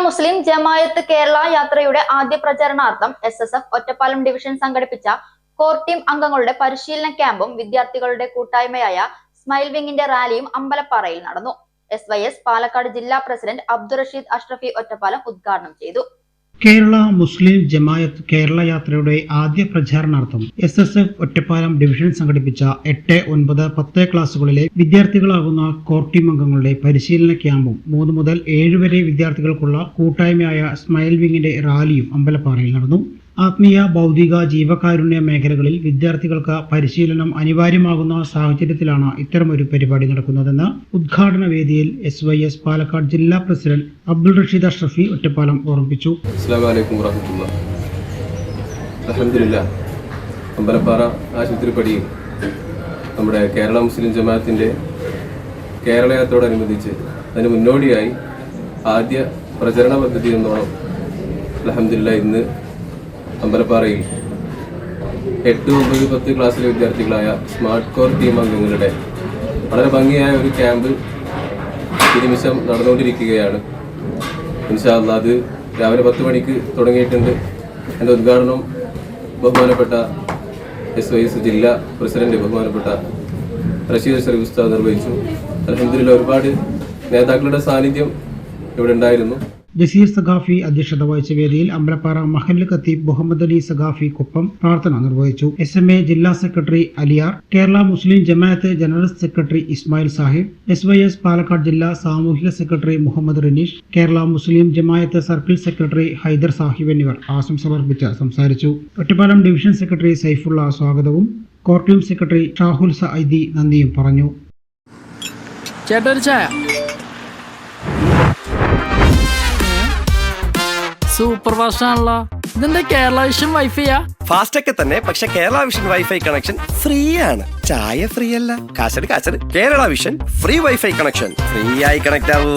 മുസ്ലിം ജമായത്ത് കേരള യാത്രയുടെ ആദ്യ പ്രചരണാർത്ഥം SSF ഒറ്റപ്പാലം ഡിവിഷൻ സംഘടിപ്പിച്ച കോർ ടീം അംഗങ്ങളുടെ പരിശീലന ക്യാമ്പും വിദ്യാർത്ഥികളുടെ കൂട്ടായ്മയായ സ്മൈൽ വിങ്ങിന്റെ റാലിയും അമ്പലപ്പാറയിൽ നടന്നു. SYS പാലക്കാട് ജില്ലാ പ്രസിഡന്റ് അബ്ദുറഷീദ് അഷ്റഫി ഒറ്റപ്പാലം ഉദ്ഘാടനം ചെയ്തു. കേരള മുസ്ലിം ജമായത്ത് കേരള യാത്രയുടെ ആദ്യ പ്രചാരണാർത്ഥം SSF ഒറ്റപ്പാലം ഡിവിഷൻ സംഘടിപ്പിച്ച 8, 9, 10 ക്ലാസുകളിലെ വിദ്യാർത്ഥികളാകുന്ന കോർ ടീം അംഗങ്ങളുടെ പരിശീലന ക്യാമ്പും 3 മുതൽ 7 വരെ വിദ്യാർത്ഥികൾക്കുള്ള കൂട്ടായ്മയായ സ്മൈൽ വിങ്ങിന്റെ റാലിയും അമ്പലപ്പാറയിൽ നടന്നു. ആത്മീയ, ഭൗതിക, ജീവകാരുണ്യ മേഖലകളിൽ വിദ്യാർത്ഥികൾക്ക് പരിശീലനം അനിവാര്യമാകുന്ന സാഹചര്യത്തിലാണ് ഇത്തരമൊരു പരിപാടി നടക്കുന്നതെന്ന് ഉദ്ഘാടന വേദിയിൽ SYS പാലക്കാട് ജില്ലാ പ്രസിഡന്റ് അബ്ദുൾ റഷീദ് അഷ്റഫി ഒറ്റപ്പാലം ഓർമ്മിപ്പിച്ചു. അസ്സലാമു അലൈക്കും വറഹ്മത്തുള്ളാഹി. അൽഹംദുലില്ലാഹ്, അമ്പലപ്പാറ ആശുപത്രിപ്പടിയിൽ നമ്മുടെ കേരള മുസ്ലിം ജമാഅത്തിന്റെ കേരള യാത്രയോടനുബന്ധിച്ച് അതിന് മുന്നോടിയായി ആദ്യ പ്രചരണ പദ്ധതി എന്നോണം അൽഹംദുലില്ലാഹ് ഇന്ന് അമ്പലപ്പാറയിൽ 8, 9, 10 ക്ലാസ്സിലെ വിദ്യാർത്ഥികളായ സ്മാർട്ട് കോർ ടീം അംഗങ്ങളുടെ വളരെ ഭംഗിയായ ഒരു ക്യാമ്പ് ഈ നിമിഷം നടന്നുകൊണ്ടിരിക്കുകയാണ്. ഇൻഷാ അല്ലാഹ് അത് രാവിലെ 10 മണിക്ക് തുടങ്ങിയിട്ടുണ്ട്. എൻ്റെ ഉദ്ഘാടനം ബഹുമാനപ്പെട്ട SYS ജില്ലാ പ്രസിഡന്റ് ബഹുമാനപ്പെട്ട റഷീദ് ഷരീഫ് ഉസ്താദ് നിർവഹിച്ചു. അൽഹംദുലില്ലാഹ് ഒരുപാട് നേതാക്കളുടെ സാന്നിധ്യം ഇവിടെ ഉണ്ടായിരുന്നു. ജസീർ സഖാഫി അധ്യക്ഷത വഹിച്ച വേദിയിൽ അമ്പലപ്പാറ മഹല്ല് ഖത്തീബ് മുഹമ്മദ് അലി സഖാഫിക്കൊപ്പം പ്രാർത്ഥന നിർവഹിച്ചു. SMA ജില്ലാ secretary Aliyar, Kerala Muslim Jamaath general secretary Ismail Sahib, SYS Palakkad ജില്ലാ സാമൂഹിക secretary Muhammad Ranish, Kerala Muslim Jamaath circle secretary Haidar Sahib എന്നിവർ ആശംസ അർപ്പിച്ച് സംസാരിച്ചു. ഒറ്റപ്പാലം ഡിവിഷൻ സെക്രട്ടറി സൈഫുള്ള സ്വാഗതവും core team secretary Shahul Saidi നന്ദിയും പറഞ്ഞു. സൂപ്പർ ഫാസ്റ്റ് ആണല്ലോ. ഇതിന്റെ കേരള വിഷൻ വൈഫൈയാ? ഫാസ്റ്റ് ഒക്കെ തന്നെ, പക്ഷെ Kerala vision wifi connection free ആണ്. ചായ ഫ്രീ അല്ല, കാശട് Kerala vision free wifi connection. Free ആയി കണക്ട് ആവൂ.